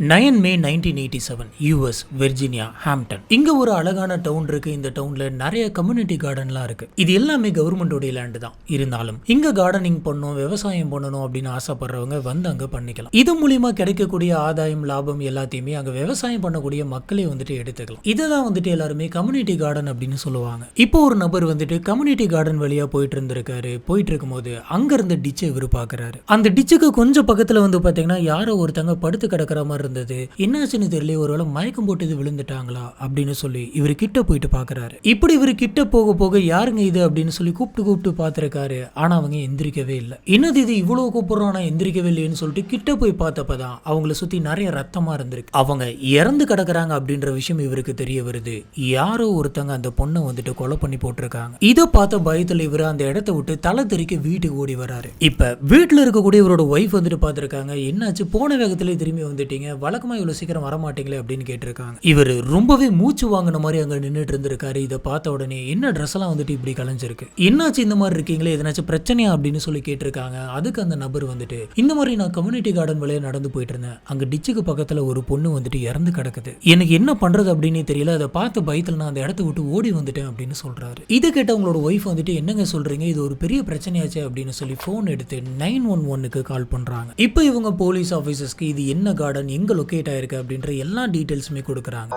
9 மே 1987 US Virginia Hampton. இங்க ஒரு அழகான டவுன் இருக்கு. இந்த டவுன்ல நிறைய கம்யூனிட்டி கார்டன்லாம் இருக்கு. இது எல்லாமே கவர்மெண்டோட லேண்ட் தான். இருந்தாலும் இங்க கார்டனிங் பண்ணணும், விவசாயம் பண்ணணும் அப்படின்னு ஆசைப்படுறவங்க வந்து அங்க பண்ணிக்கலாம். இது மூலியமா கிடைக்கக்கூடிய ஆதாயம், லாபம் எல்லாத்தையுமே அங்க விவசாயம் பண்ணக்கூடிய மக்களே வந்துட்டு எடுத்துக்கலாம். இததான் வந்துட்டு எல்லாருமே கம்யூனிட்டி கார்டன் அப்படின்னு சொல்லுவாங்க. இப்போ ஒரு நபர் வந்துட்டு கம்யூனிட்டி கார்டன் வழியா போயிட்டு இருந்திருக்காரு. போயிட்டு இருக்கும்போது அங்க இருந்த டிச்சை இவரு பாக்குறாரு. அந்த டிச்சுக்கு கொஞ்சம் பக்கத்துல வந்து பாத்தீங்கன்னா யாரோ ஒருத்தங்க படுத்து கிடக்கிற மாதிரி இருந்தது. என்னாச்சுன்னு தெரியல, ஒருவேளை மயக்கம் போட்டு விழுந்துட்டாங்களா அப்படின்னு சொல்லி இவரு கிட்ட போயிட்டு பாக்குறாரு. இப்படி இவரு கிட்ட போக போக யாருங்க இது அப்படின்னு சொல்லி கூப்பிட்டு பார்த்திருக்காரு. ஆனா அவங்க எந்திரிக்கவே இல்லை. என்னது இது இவ்வளவு கூப்பிடுறோம் ஆனா எந்திரிக்கவே இல்லைன்னு சொல்லிட்டு கிட்ட போய் பார்த்தப்பதான் அவங்கள சுத்தி நிறைய ரத்தமா இருந்திருக்கு. அவங்க இறந்து கிடக்குறாங்க அப்படின்ற விஷயம் இவருக்கு தெரிய வருது. யாரோ ஒருத்தங்க அந்த பொண்ணை வந்துட்டு கொலை பண்ணி போட்டிருக்காங்க. இதை பார்த்த பயத்துல இவரு அந்த இடத்தை விட்டு தலை தெறிக்க வீட்டுக்கு ஓடி வராரு. இப்ப வீட்டுல இருக்கக்கூடிய இவரோட ஒய்ஃப் வந்துட்டு பார்த்திருக்காங்க. என்னாச்சு, போன வேகத்திலே திரும்பி வந்துட்டீங்க, வழக்கமா இவ்வளவு சீக்கிரம் வரமாட்டீங்களே அப்படின்னு கேட்டிருக்காங்க. இவர் ரொம்பவே மூச்சு வாங்கின மாதிரி அங்க நின்றுட்டு இருந்திருக்காரு. இதை பார்த்த உடனே என்ன ட்ரெஸ் எல்லாம் வந்துட்டு இப்படி கலைஞ்சிருக்கு, என்னாச்சு இந்த மாதிரி இருக்கீங்களே, எதனாச்சும் பிரச்சனையா அப்படின்னு சொல்லி கேட்டிருக்காங்க. அதுக்கு அந்த நபர் வந்துட்டு இந்த மாதிரி நான் கம்யூனிட்டி கார்டன் வழியா நடந்து போயிட்டு இருந்தேன். அங்க டிச்சுக்கு பக்கத்துல ஒரு பொண்ணு வந்துட்டு இறந்து கிடக்குது. எனக்கு என்ன பண்றது அப்படின்னு தெரியல. அதை பார்த்து பயத்துல நான் அந்த இடத்த விட்டு ஓடி வந்துட்டேன் அப்படின்னு சொல்றாரு. இதை கேட்ட உங்களோட ஒய்ஃப் வந்துட்டு என்னங்க சொல்றீங்க, இது ஒரு பெரிய பிரச்சனையாச்சு அப்படின்னு சொல்லி போன் எடுத்து 911க்கு கால் பண்றாங்க. இப்போ இவங்க போலீஸ் ஆபீசர்ஸ்க்கு இது என்ன கார்டன், எங்க லொகேட் ஆயிருக்கு அப்படின்ற எல்லா டீடைல்ஸுமே கொடுக்குறாங்க.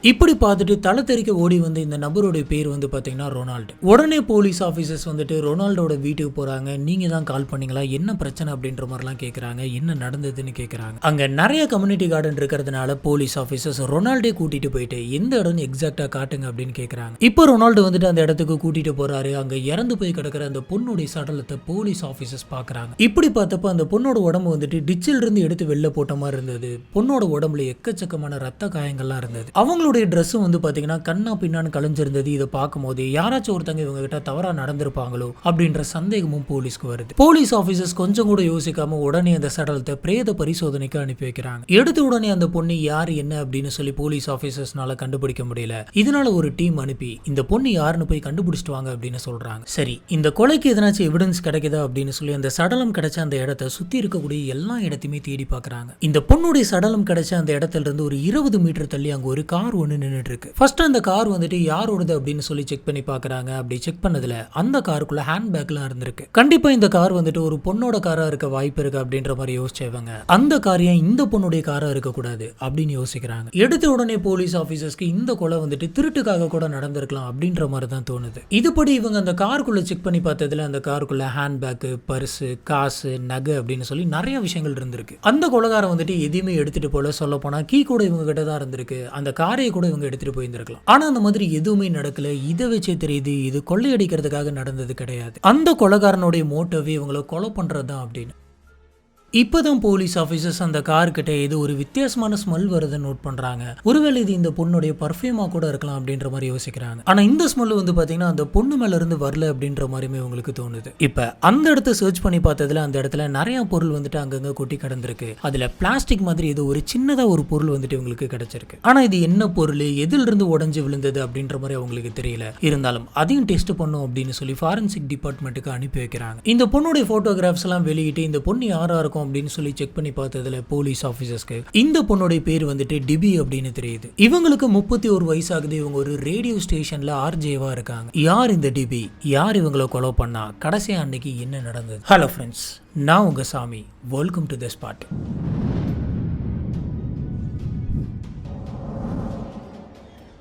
இப்படி பார்த்துட்டு தலை தெறிக்க ஓடி வந்து இந்த நபருடைய பேர் வந்து பாத்தீங்கன்னா ரொனால்டு. உடனே போலீஸ் ஆபீசர்ஸ் வந்துட்டு ரொனால்டோட வீட்டுக்கு போறாங்க. நீங்க தான் கால் பண்ணீங்களா, என்ன பிரச்சனை அப்படின்ற மாதிரிலாம் கேட்கறாங்க. என்ன நடந்ததுன்னு கேட்கறாங்க. அங்க நிறைய கம்யூனிட்டி கார்டன் இருக்கிறதுனால போலீஸ் ஆபீசர்ஸ் ரொனால்டே கூட்டிட்டு போயிட்டு எந்த இடம் எக்ஸாக்டா காட்டுங்க அப்படின்னு கேட்கறாங்க. இப்போ ரொனால்டு வந்துட்டு அந்த இடத்துக்கு கூட்டிட்டு போறாரு. அங்க இறந்து போய் கிடக்கிற அந்த பொண்ணுடைய சடலத்தை போலீஸ் ஆபீசர்ஸ் பாக்குறாங்க. இப்படி பார்த்தப்ப அந்த பொண்ணோட உடம்பு வந்துட்டு டிச்சில் இருந்து எடுத்து வெளில போட்ட மாதிரி இருந்தது. பொண்ணோட உடம்புல எக்கச்சக்கமான ரத்த காயங்கள்லாம் இருந்தது. அவங்களுடைய ட்ரெஸ் வந்து பாத்தீங்கன்னா கண்ணா பின்னான்னு கலைஞ்சிருந்தது. இதை பார்க்கும் போது யாராச்சும் ஒருத்தங்க இவங்க கிட்ட தவறா நடந்திருப்பாங்களோ அப்படின்ற சந்தேகமும் போலீஸ்க்கு வருது. போலீஸ் ஆபீசர்ஸ் கொஞ்சம் கூட யோசிக்காம உடனே அந்த சடலத்தை பிரேத பரிசோதனைக்கு அனுப்பி வைக்கிறாங்க. எடுத்த உடனே அந்த பொண்ணு யாரு என்ன அப்படின்னு சொல்லி போலீஸ் ஆபீசர்ஸ்னால கண்டுபிடிக்க முடியல. இதனால ஒரு டீம் அனுப்பி இந்த பொண்ணு யாருன்னு போய் கண்டுபிடிச்சிட்டு வாங்க அப்படின்னு சொல்றாங்க. சரி, இந்த கொலைக்கு எதனாச்சும் எவிடன்ஸ் கிடைக்குதா அப்படின்னு சொல்லி அந்த சடலம் கிடைச்ச அந்த இடத்தை சுத்தி இருக்கக்கூடிய எல்லா இடத்தையுமே தேடி பாக்குறாங்க. இந்த பொண்ணுடைய சடலம் கிடைச்ச அந்த இடத்துல இருந்து ஒரு 20 மீட்டர் தள்ளி அங்க ஒரு கார் ஒன்று நின்றுட்டு இருக்கு. ஃபர்ஸ்ட் அந்த கார் வந்துட்டு யாரோடது அப்படின்னு சொல்லி செக் பண்ணி பாக்குறாங்க. அப்படி செக் பண்ணதுல அந்த காருக்குள்ள ஹேண்ட்பேக்லாம் இருந்திருக்கு. கண்டிப்பா இந்த கார் வந்துட்டு ஒரு பொண்ணோட காரா இருக்க வாய்ப்பு இருக்கு அப்படின்ற மாதிரி யோசிச்சவங்க அந்த கார் ஏன் இந்த பொண்ணுடைய காரா இருக்க கூடாது அப்படின்னு யோசிக்கிறாங்க. எடுத்த உடனே போலீஸ் ஆபீசர்ஸ்க்கு இந்த கொலை வந்துட்டு திருட்டுக்காக கூட நடந்திருக்கலாம் அப்படின்ற மாதிரி தான் தோணுது. இதுபடி இவங்க அந்த காருக்குள்ள செக் பண்ணி பார்த்ததுல அந்த காருக்குள்ள ஹேண்ட்பேக், பர்ஸ், காசு, நகை அப்படின்னு சொல்லி நிறைய விஷயங்கள் இருந்திருக்கு. அந்த கொலைகாரம் வந்துட்டு எதையுமே எடுத்துட்டு போல, சொல்ல போனா கீ கூட இவங்க கிட்ட தான் இருந்திருக்கு. அந்த காரையை கூட இவங்க எடுத்துட்டு போயிருந்திருக்கலாம். ஆனா அந்த மாதிரி எதுவுமே நடக்கல. இதை வச்சே தெரியுது இது கொள்ளையடிக்கிறதுக்காக நடந்தது கிடையாது. அந்த கொலைகாரனுடைய மோட்டோவே இவங்களை கொலை பண்றதுதான் அப்படின்னு. இப்பதான் போலீஸ் ஆபீசர்ஸ் அந்த கார் கிட்ட ஏதோ ஒரு வித்தியாசமான ஸ்மெல் வருது நோட் பண்றாங்க. ஒருவேளை இது இந்த பொண்ணுடைய பர்ஃபியூமா கூட இருக்கலாம் அப்படின்ற மாதிரி யோசிக்கிறாங்க. ஆனா இந்த ஸ்மெல் வந்து பாத்தீங்கன்னா அந்த பொண்ணு மேல இருந்து வரல அப்படின்ற மாதிரியுமே உங்களுக்கு தோணுது. இப்ப அந்த இடத்த சர்ச் பண்ணி பார்த்ததுல அந்த இடத்துல நிறைய பொருள் வந்துட்டு அங்கங்க கொட்டி கிடந்திருக்கு. அதுல பிளாஸ்டிக் மாதிரி ஏதோ ஒரு சின்னதா ஒரு பொருள் வந்துட்டு உங்களுக்கு கிடைச்சிருக்கு. ஆனா இது என்ன பொருள், எதில இருந்து உடைஞ்சு விழுந்தது அப்படின்ற மாதிரி அவங்களுக்கு தெரியல. இருந்தாலும் அதையும் டெஸ்ட் பண்ணும் அப்படின்னு சொல்லி ஃபாரன்சிக் டிபார்ட்மெண்ட்டுக்கு அனுப்பி வைக்கிறாங்க. இந்த பொண்ணுடைய போட்டோகிராஃப்ஸ் எல்லாம் வெளியிட்டு இந்த பொண்ணு யாரா இருக்கும் அப்படின்னு சொல்லி செக் பண்ணி பார்த்ததுல போலீஸ் ஆபீசர்ஸ்க்கு இந்த பொண்ணுடைய பேர் வந்துட்டு டிபி அப்படின்னு தெரியுது. இவங்களுக்கு 31 வயசாகுது. இவங்க ஒரு ரேடியோ ஸ்டேஷன்ல ஆர்ஜேவா இருக்காங்க. யார் இந்த டிபி, யார் இவங்களை கொலை பண்ணா, கடைசியா அன்னைக்கு என்ன நடந்தது? ஹலோ ஃப்ரெண்ட்ஸ், நான் உங்க Sami. Welcome to the spot.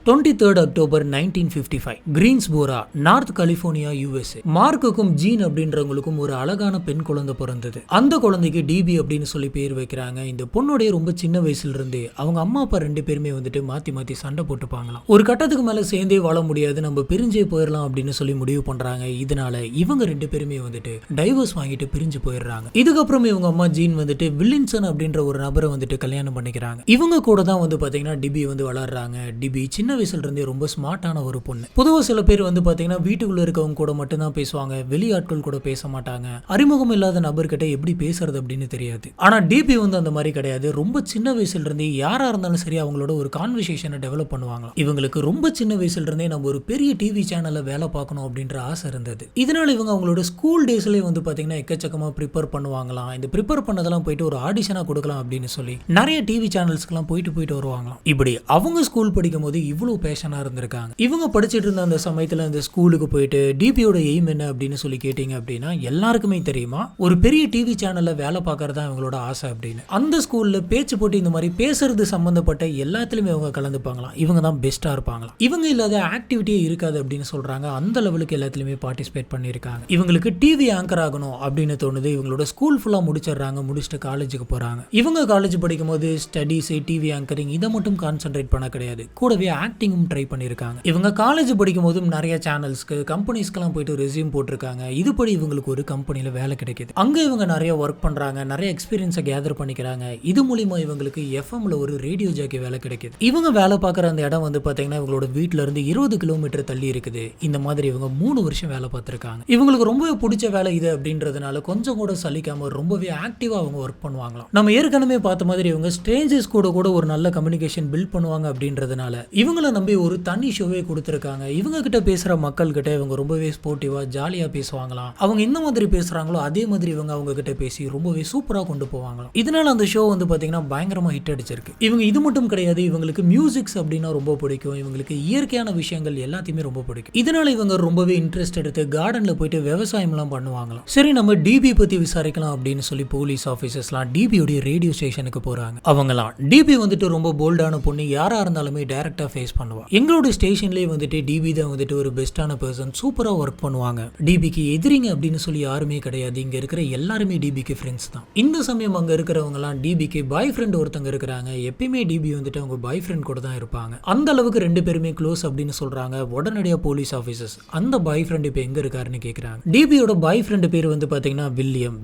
23 October 1955 Greensboro, North Carolina, USA. மார்க்குக்கும் ஜீன் அப்படின்றவங்களுக்கும் ஒரு அழகான பெண் குழந்தை பிறந்தது. அந்த குழந்தைக்கு டிபி அப்படின்னு சொல்லி பேர் வைக்கிறாங்க. இந்த பொண்ணுடைய ரொம்ப சின்ன வயசுல இருந்து அவங்க அம்மா அப்பா 2 பேருமே வந்துட்டு மாத்தி மாத்தி சண்டை போட்டுப்பாங்களாம். ஒரு கட்டத்துக்கு மேல சேர்ந்தே வாழ முடியாது, நம்ம பிரிஞ்சே போயிடலாம் அப்படின்னு சொல்லி முடிவு பண்றாங்க. இதனால இவங்க 2 பேருமே வந்துட்டு டைவர்ஸ் வாங்கிட்டு பிரிஞ்சு போயிடுறாங்க. இதுக்கப்புறம் இவங்க அம்மா ஜீன் வந்துட்டு வில்லின்சன் அப்படின்ற ஒரு நபரை வந்துட்டு கல்யாணம் பண்ணிக்கிறாங்க. இவங்க கூட தான் வந்து பாத்தீங்கன்னா டிபி வந்து வளர்றாங்க. டிபி சின்ன வயசுல இருந்தே ரொம்ப ஸ்மார்ட்டான ஒரு பொண்ணு. பொதுவாக சில பேர் வந்து பாத்தீங்கன்னா வீட்டுக்குள்ள இருக்கவங்க கூட மட்டும்தான் பேசுவாங்க, வெளியாட்கள் கூட பேச மாட்டாங்க, அறிமுகம் இல்லாத நபர்கிட்ட எப்படி பேசுறது அப்படின்னு தெரியாது. ஆனா டிபி வந்து அந்த மாதிரி கிடையாது. ரொம்ப சின்ன வயசுல இருந்தே யாரா இருந்தாலும் சரி அவங்களோட ஒரு கான்வர்சேஷனை டெவலப் பண்ணுவாங்க. இவங்களுக்கு ரொம்ப சின்ன வயசுல இருந்தே நம்ம ஒரு பெரிய டிவி சேனல்ல வேலை பார்க்கணும் அப்படின்ற ஆசை இருந்தது. இதனால இவங்க அவங்களோட ஸ்கூல் டேஸ்லயே வந்து பாத்தீங்கன்னா எக்கச்சக்கமா ப்ரிப்பேர் பண்ணுவாங்களாம். இந்த ப்ரிப்பேர் பண்ணதெல்லாம் போயிட்டு ஒரு ஆடிஷனா கொடுக்கலாம் அப்படின்னு சொல்லி நிறைய டிவி சேனல்ஸ்க்குலாம் போயிட்டு வருவாங்களாம். இப்படி அவங்க ஸ்கூல் படிக்கும் போது இவ்வளவு பேஷனா இருந்திருக்காங்க. இவங்க படிச்சிட்டு இருந்த அந்த சமயத்துல அந்த ஸ்கூலுக்கு போயிட்டு டிபியோட எய்ம் என்ன அப்படின்னு சொல்லி கேட்டீங்க அப்படின்னா எல்லாருக்குமே தெரியுமா, ஒரு பெரிய டிவி சேனல்ல வேலை பார்க்கறதா இவங்களோட ஆசை அப்படின்னு. அந்த ஸ்கூல்ல பேச்சு போட்டி இந்த மாதிரி பேசுறது சம்பந்தப்பட்ட எல்லாத்துலயுமே அவங்க கலந்துப்பாங்களாம். இவங்க தான் பெஸ்டா இருப்பாங்களாம். இவங்க இல்லாத ஆக்டிவிட்டியே இருக்காது அப்படின்னு சொல்றாங்க. அந்த லெவலுக்கு எல்லாத்துலயுமே பார்ட்டிசிபேட் பண்ணிருக்காங்க. இவங்களுக்கு டிவி ஆங்கர் ஆகணும் அப்படின்னு தோணுது. இவங்களோட ஸ்கூல் ஃபுல்லா முடிச்சிடுறாங்க. முடிச்சுட்டு காலேஜுக்கு போறாங்க. இவங்க காலேஜ் படிக்கும் போது ஸ்டடீஸ், டிவி ஆங்கரிங் இதை மட்டும் கான்சென்ட்ரேட் பண்ண கிடையாது, கூடவே ஆக்டிங்கும் ட்ரை பண்ணிருக்காங்க. இவங்க காலேஜ் படிக்கும் போதும் நிறைய சேனல்ஸ்க்கு, கம்பெனிஸ்க்கெல்லாம் போயிட்டு ரெஸ்யூம் போட்டிருக்காங்க. இதுபடி இவங்களுக்கு ஒரு கம்பெனில வேலை கிடைக்குது. அங்க இவங்க நிறைய ஒர்க் பண்றாங்க, நிறைய எக்ஸ்பீரியன்ஸை கேதர் பண்ணிக்கிறாங்க. இது மூலியமா இவங்களுக்கு எஃப்எம்ல ஒரு ரேடியோ ஜாக்கி வேலை கிடைக்குது. இவங்க வேலை பார்க்குற அந்த இடம் வந்து பாத்தீங்கன்னா இவங்களோட வீட்டுல இருந்து 20 கிலோமீட்டர் தள்ளி இருக்குது. இந்த மாதிரி இவங்க 3 வருஷம் வேலை பார்த்திருக்காங்க. இவங்களுக்கு ரொம்பவே பிடிச்ச வேலை இது அப்படின்றதுனால கொஞ்சம் கூட சலிக்காம ரொம்பவே ஆக்டிவா அவங்க ஒர்க் பண்ணுவாங்களாம். நம்ம ஏற்கனவே பார்த்த மாதிரி இவங்க ஸ்ட்ரேஞ்சர்ஸ் கூட ஒரு நல்ல கம்யூனிகேஷன் பில்ட் பண்ணுவாங்க அப்படின்றதுனால இவங்கள நம்பி ஒரு தனி ஷோவே கொடுத்திருக்காங்க. இவங்க கிட்ட பேசுற மக்கள் கிட்ட இவங்க ரொம்பவே ஸ்போர்ட்டிவா ஜாலியா பேசுவாங்களாம். அவங்க இந்த மாதிரி பேசுறாங்களோ அதே மாதிரி இவங்க அவங்க கிட்ட பேசி ரொம்பவே சூப்பரா கொண்டு போவாங்களாம். இதனால அந்த ஷோ வந்து பாத்தீங்கன்னா பயங்கரமா ஹிட் அடிச்சிருக்கு. இவங்க இது மட்டும் கிடையாது, இவங்களுக்கு மியூசிக்ஸ் அப்படின்னா ரொம்ப பிடிக்கும். இவங்களுக்கு இயற்கையான விஷயங்கள் எல்லாத்தையுமே ரொம்ப பிடிக்கும். இதனால இவங்க ரொம்பவே இன்ட்ரெஸ்ட் எடுத்து கார்டன்ல போயிட்டு விவசாயம் எல்லாம் பண்ணுவாங்களாம். சரி, நம்ம டிபி பத்தி விசாரிக்கலாம் அப்படின்னு சொல்லி போலீஸ் ஆபீசர்ஸ்லாம் டிபியோட ரேடியோ ஸ்டேஷனுக்கு போறாங்க. அவங்கலாம் டிபி வந்துட்டு ரொம்ப போல்டான பொண்ணு, யாரா இருந்தாலுமே டைரக்டா ஃபேஸ் பண்ணுவா. எங்களோட ஸ்டேஷன்லயே வந்துட்டு டிபி தான் வந்துட்டு ஒரு பெஸ்டான பர்சன், சூப்பரா ஒர்க் பண்ணுவாங்க. டிபிக்கு எதிரிங்க அப்படின்னு சொல்லி யாருமே கிடையாது. இங்க இருக்கிற எல்லாருமே டிபிக்கு ஃப்ரெண்ட்ஸ் தான். இந்த சமயம் அங்க இருக்கிறவங்கலாம் டிபிக்கு பாய் ஃப்ரெண்ட் ஒருத்தங்க இருக்கிறாங்க. எப்பயுமே டிபி வந்துட்டு அவங்க பாய் ஃப்ரெண்ட் கூட தான் இருப்பாங்க. அந்த அளவுக்கு 2 பேருமே க்ளோஸ் அப்படின்னு சொல்றாங்க. உடனடியா போலீஸ் ஆபீசர்ஸ் அந்த பாய் ஃப்ரெண்ட் இப்ப எங்க இருக்காருன்னு கேக்குறாங்க. டிபியோட பாய் ஃப்ரெண்ட் பேர் வந்து பாத்தீங்கன்னா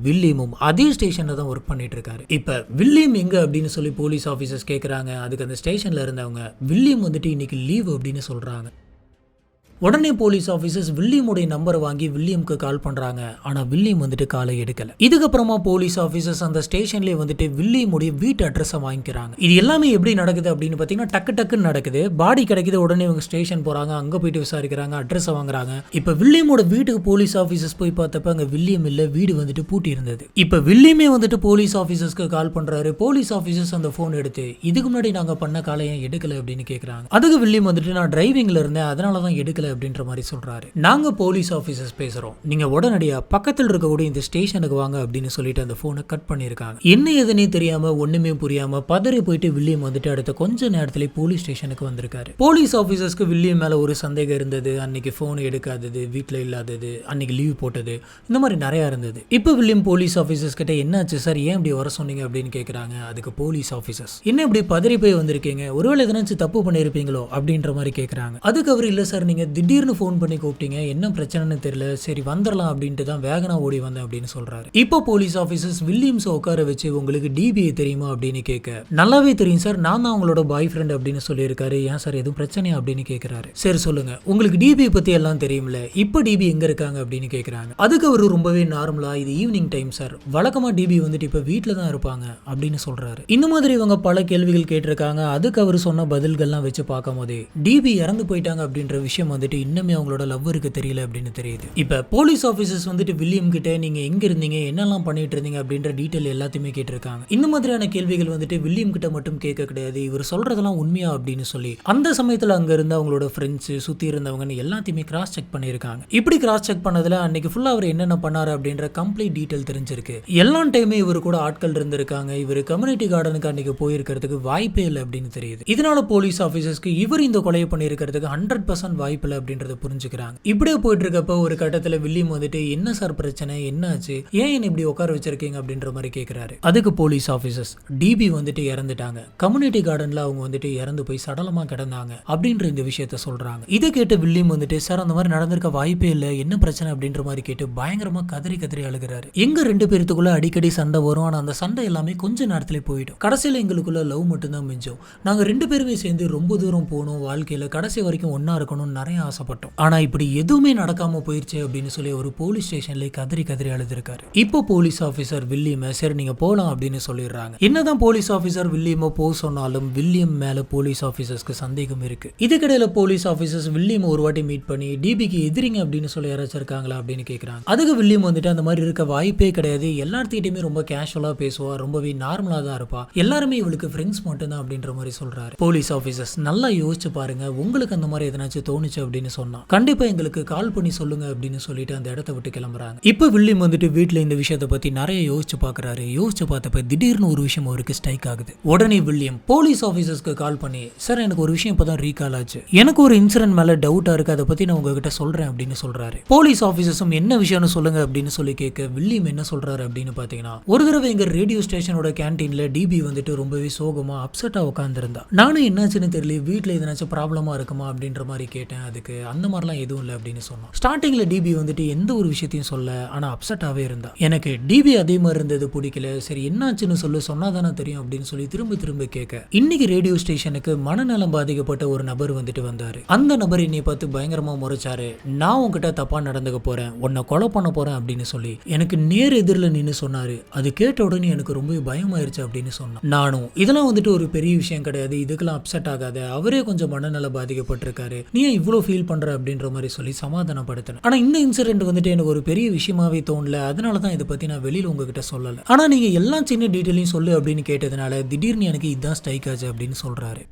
வில்லியமும் அதே ஸ்டேஷன்ல தான் ஒர்க் பண்ணிட்டு இருக்காரு. இப்ப வில்லியம் எங்க அப்படின்னு சொல்லி போலீஸ் ஆபீசர்ஸ் கேக்குறாங்க. அதுக்கு அந்த ஸ்டேஷன்ல இருந்தவங்க வில்லியம் வந்துட்டு இன்னைக்கு லீவ் அப்படின்னு சொல்றாங்க. உடனே போலீஸ் ஆபீசர்ஸ் வில்லியமுடைய நம்பரை வாங்கி வில்லியம்க்கு கால் பண்றாங்க. ஆனா வில்லியம் வந்துட்டு காலை எடுக்கல. இதுக்கப்புறமா போலீஸ் ஆபீசர்ஸ் அந்த ஸ்டேஷன்லயே வந்துட்டு வில்லியமுடைய வீட்டு அட்ரஸை வாங்கிக்கிறாங்க. இது எல்லாமே எப்படி நடக்குது அப்படின்னு பாத்தீங்கன்னா டக்குன்னு நடக்குது. பாடி கிடைக்குது. உடனே இவங்க ஸ்டேஷன் போறாங்க. அங்க போயிட்டு விசாரிக்கிறாங்க, அட்ரஸை வாங்குறாங்க. இப்ப வில்லியமோட வீட்டுக்கு போலீஸ் ஆபீசர்ஸ் போய் பார்த்தப்ப அங்க வில்லியம் இல்ல, வீடு வந்துட்டு பூட்டி இருந்தது. இப்ப வில்லியமே வந்துட்டு போலீஸ் ஆபீசர்ஸ்க்கு கால் பண்றாரு. போலீஸ் ஆபீசர்ஸ் அந்த போன் எடுத்து இதுக்கு முன்னாடி நாங்க பண்ண காலை ஏன் எடுக்கல அப்படின்னு கேக்குறாங்க. அதுக்கு வில்லியம் வந்துட்டு நான் டிரைவிங்ல இருந்தேன், அதனாலதான் எடுக்கல அப்படின்ற மாதிரி சொல்றாரு. நாங்க போலீஸ் ஆபீசர்ஸ் பேசுறோம், நீங்க உடனடியா பக்கத்தில் இருக்கக்கூடிய இந்த ஸ்டேஷனுக்கு வாங்க அப்படின்னு சொல்லிட்டு அந்த போனை கட் பண்ணிருக்காங்க. என்ன எதுனே தெரியாம ஒண்ணுமே புரியாம பதறி போயிட்டு வில்லியம் வந்துட்டு அடுத்த கொஞ்ச நேரத்திலே போலீஸ் ஸ்டேஷனுக்கு வந்திருக்காரு. போலீஸ் ஆபீசர்ஸ்க்கு வில்லியம் மேல ஒரு சந்தேகம் இருந்தது. அன்னைக்கு போன் எடுக்காதது, வீட்டுல இல்லாதது, அன்னைக்கு லீவ் போட்டது, இந்த மாதிரி நிறைய இருந்தது. இப்ப வில்லியம் போலீஸ் ஆபீசர்ஸ் கிட்ட என்னாச்சு சார், ஏன் இப்படி வர சொன்னீங்க அப்படின்னு கேக்குறாங்க. அதுக்கு போலீஸ் ஆபீசர்ஸ் என்ன இப்படி பதறி போய் வந்திருக்கீங்க, ஒருவேளை எதனாச்சும் தப்பு பண்ணிருப்பீங்களோ அப்படின்ற மாதிரி கேக்குறாங்க. அதுக்கு அவர் இல்ல சார், நீங்க திடீர்னு ஃபோன் பண்ணி கூப்பிட்டீங்க, என்ன பிரச்சனைன்னு தெரியல, சரி வந்துடலாம் அப்படின்ட்டு தான் வேகனா ஓடி வந்தேன் அப்படின்னு சொல்றாரு. இப்போ போலீஸ் ஆபீசர்ஸ் வில்லியம்ஸ் உட்கார வச்சு உங்களுக்கு டிபிஏ தெரியுமா அப்படின்னு கேட்க, நல்லாவே தெரியும் சார், நான் தான் உங்களோட பாய் ஃப்ரெண்ட் அப்படின்னு சொல்லியிருக்காரு. ஏன் சார் எதுவும் பிரச்சனையா அப்படின்னு கேட்கிறாரு. சரி சொல்லுங்க, உங்களுக்கு டிபிஏ பத்தி எல்லாம் தெரியும்ல, இப்போ டிபி எங்க இருக்காங்க அப்படின்னு கேட்கிறாங்க. அதுக்கு அவரு ரொம்பவே நார்மலா, இது ஈவினிங் டைம் சார், வழக்கமா டிபி வந்துட்டு இப்ப வீட்டுல தான் இருப்பாங்க அப்படின்னு சொல்றாரு. இந்த மாதிரி இவங்க பல கேள்விகள் கேட்டிருக்காங்க. அதுக்கு அவர் சொன்ன பதில்கள்லாம் வச்சு பார்க்கும் போதே டிபி இறந்து போயிட்டாங்க அப்படின்ற விஷயம் வந்துட்டு இன்னுமே அவங்களோட லவ்வருக்கு தெரியல அப்படின்னு தெரியுது. இப்ப போலீஸ் ஆபீசர்ஸ் வந்துட்டு வில்லியம் கிட்ட நீங்க எங்க இருந்தீங்க, என்னெல்லாம் பண்ணிட்டு இருந்தீங்க அப்படின்ற டீடைல் எல்லாத்தையுமே கேட்டிருக்காங்க. இந்த மாதிரியான கேள்விகள் வந்துட்டு வில்லியம் கிட்ட மட்டும் கேட்க கிடையாது, இவர் சொல்றதெல்லாம் உண்மையா அப்படின்னு சொல்லி அந்த சமயத்துல அங்க இருந்த அவங்களோட ஃப்ரெண்ட்ஸ், சுத்தி இருந்தவங்க எல்லாத்தையுமே கிராஸ் செக் பண்ணிருக்காங்க. இப்படி கிராஸ் செக் பண்ணதுல அன்னைக்கு ஃபுல்லா அவர் என்னென்ன பண்ணாரு அப்படின்ற கம்ப்ளீட் டீடைல் தெரிஞ்சிருக்கு. எல்லா டைமே இவர் கூட ஆட்கள் இருந்திருக்காங்க. இவர் கம்யூனிட்டி கார்டனுக்கு அன்னைக்கு போயிருக்கிறதுக்கு வாய்ப்பே இல்லை அப்படின்னு தெரியுது. இதனால போலீஸ் ஆபீசர்ஸ்க்கு இவர் இந்த கொலையை பண்ணிருக்கிறதுக்கு 100% வாய்ப்பு இல்லை அப்படின்றத புரிஞ்சுக்கிறாங்க. இப்படியே போயிட்டு இருக்கப்ப ஒரு கட்டத்துல வில்லியம் வந்துட்டு என்ன சார் பிரச்சனை, என்னாச்சு, ஏன் என்ன இப்படி உட்கார வச்சிருக்கீங்க அப்படின்ற மாதிரி கேட்கிறாரு. அதுக்கு போலீஸ் ஆபீசர்ஸ் டிபி வந்துட்டு இறந்துட்டாங்க, கம்யூனிட்டி கார்டன்ல அவங்க வந்துட்டு இறந்து போய் சடலமா கிடந்தாங்க அப்படின்ற இந்த விஷயத்த சொல்றாங்க. இதை கேட்டு வில்லியம் வந்துட்டு சார் அந்த மாதிரி நடந்திருக்க வாய்ப்பே இல்லை, என்ன பிரச்சனை அப்படின்ற மாதிரி கேட்டு பயங்கரமா கதறி கதறி அழுகிறாரு. எங்க 2 பேருக்குள்ள அடிக்கடி சண்டை வரும், ஆனா அந்த சண்டை எல்லாமே கொஞ்ச நேரத்துல போயிடும். கடைசியில எங்களுக்குள்ள லவ் மட்டும் தான் மிஞ்சம். நாங்க 2 பேருமே சேர்ந்து ரொம்ப தூரம் போகணும், வாழ்க்கையில கடைசி வரைக்கும் ஒன்னா இருக்கணும்னு நிறைய ஆசைப்பட்டோம். ஆனா இப்படி எதுவுமே நடக்காம போயிருச்சு அப்படின்னு சொல்லி ஒரு போலீஸ் ஸ்டேஷன்ல கதறி கதறி அழுதுருக்காரு. இப்போ போலீஸ் ஆபீசர் வில்லியம் சரி நீங்க போலாம் அப்படின்னு சொல்லிடுறாங்க. என்னதான் போலீஸ் ஆபீசர் வில்லியம் போக சொன்னாலும் வில்லியம் மேல போலீஸ் ஆபீசர்ஸ்க்கு சந்தேகம் இருக்கு. இதுக்கிடையில போலீஸ் ஆபீசர்ஸ் வில்லியம் ஒரு வாட்டி மீட் பண்ணி டிபிக்கு எதிரிங்க அப்படின்னு சொல்லி யாராச்சும் இருக்காங்களா அப்படின்னு கேட்கறாங்க. அதுக்கு வில்லியம் வந்துட்டு அந்த மாதிரி இருக்க வாய்ப்பே கிடையாது, எல்லார்த்திட்டையுமே ரொம்ப கேஷுவலா பேசுவா, ரொம்பவே நார்மலா தான் இருப்பா, எல்லாருமே இவளுக்கு ஃப்ரெண்ட்ஸ் மட்டும் தான் அப்படின்ற மாதிரி சொல்றாரு. போலீஸ் ஆபீசர்ஸ் நல்லா யோசிச்சு பாருங்க, உங்களுக்கு அந்த மாதிரி எதனாச்சும் தோணுச்சு அப்படின்னு சொன்னா கண்டிப்பா எங்களுக்கு கால் பண்ணி சொல்லுங்க அப்படின்னு சொல்லிட்டு அந்த இடத்த விட்டு கிளம்புறாங்க. இப்ப வில்லியம் வந்துட்டு வீட்டுல இந்த விஷயத்தை பத்தி நிறைய யோசிச்சு பாக்குறாரு. யோசிச்சு பார்த்தப்ப திடீர்னு ஒரு விஷயம் அவருக்கு ஸ்ட்ரைக் ஆகுது. உடனே வில்லியம் போலீஸ் ஆபீசர்ஸ்க்கு கால் பண்ணி சார் எனக்கு ஒரு விஷயம் இப்பதான் ரீகால் ஆச்சு, எனக்கு ஒரு இன்சிடென்ட் மேல டவுட்டா இருக்கு, அதை பத்தி நான் உங்ககிட்ட சொல்றேன் அப்படின்னு சொல்றாரு. போலீஸ் ஆபீசர்ஸும் என்ன விஷயம்னு சொல்லுங்க அப்படின்னு சொல்லி கேட்க வில்லியம் என்ன சொல்றாரு அப்படின்னு பாத்தீங்கன்னா ஒரு தடவை எங்க ரேடியோ ஸ்டேஷனோட கேன்டீன்ல டிபி வந்துட்டு ரொம்பவே சோகமா அப்செட்டா உட்கார்ந்திருந்தா. நானும் என்னாச்சுன்னு தெரியல, வீட்டுல எதனாச்சும் ப்ராப்ளமா இருக்குமா அப்படின்ற மாதிரி கேட்டேன். அதுக்கு அந்த மாதிரிலாம் எதுவும் இல்லை அப்படின்னு சொன்னோம். ஸ்டார்டிங்ல டிபி வந்துட்டு எந்த ஒரு விஷயத்தையும் சொல்ல, ஆனா அப்செட்டாவே இருந்தா. எனக்கு டிபி அதே மாதிரி இருந்தது பிடிக்கல, சரி என்னாச்சுன்னு சொன்னாதானே தெரியும் அப்படின்னு சொல்லி திரும்ப திரும்ப கேட்க இன்னைக்கு ரேடியோ ஸ்டேஷனுக்கு மனநலம் பாதிக்கப்பட்ட ஒரு நபர் வந்துட்டு வந்தாரு. அந்த நபர் என்னை பார்த்து பயங்கரமா முறைச்சாரு, நான் உன்கிட்ட தப்பா நடந்துக்க போறேன், உன்னை கொலை பண்ண போறேன் அப்படின்னு சொல்லி எனக்கு நேர் எதிரில் நின்று சொன்னாரு. அது கேட்ட உடனே எனக்கு ரொம்ப பயமாயிருச்சு அப்படின்னு சொன்னான். நானும் இதெல்லாம் வந்துட்டு ஒரு பெரிய விஷயம் கிடையாது, இதுக்கெல்லாம் அப்செட் ஆகாத, அவரே கொஞ்சம் மனநல பாதிக்கப்பட்டிருக்காரு, நீ ஏன் இவ்வளவு ஃபீல் பண்ற அப்படின்ற மாதிரி சொல்லி சமாதானப்படுத்தினேன். ஆனா இந்த இன்சிடென்ட் வந்துட்டு எனக்கு ஒரு பெரிய விஷயமாவே தோணல, அதனாலதான் இதை பத்தி நான் வெளியில உங்ககிட்ட சொல்லல, ஆனா நீங்க எல்லா சின்ன டீட்டெயிலையும் சொல்லு அப்படின்னு கேட்டதுனால திடீர்னு எனக்கு இதுதான் ஸ்ட்ரைக் ஆச்சு அப்படின்னு சொல்றாரு.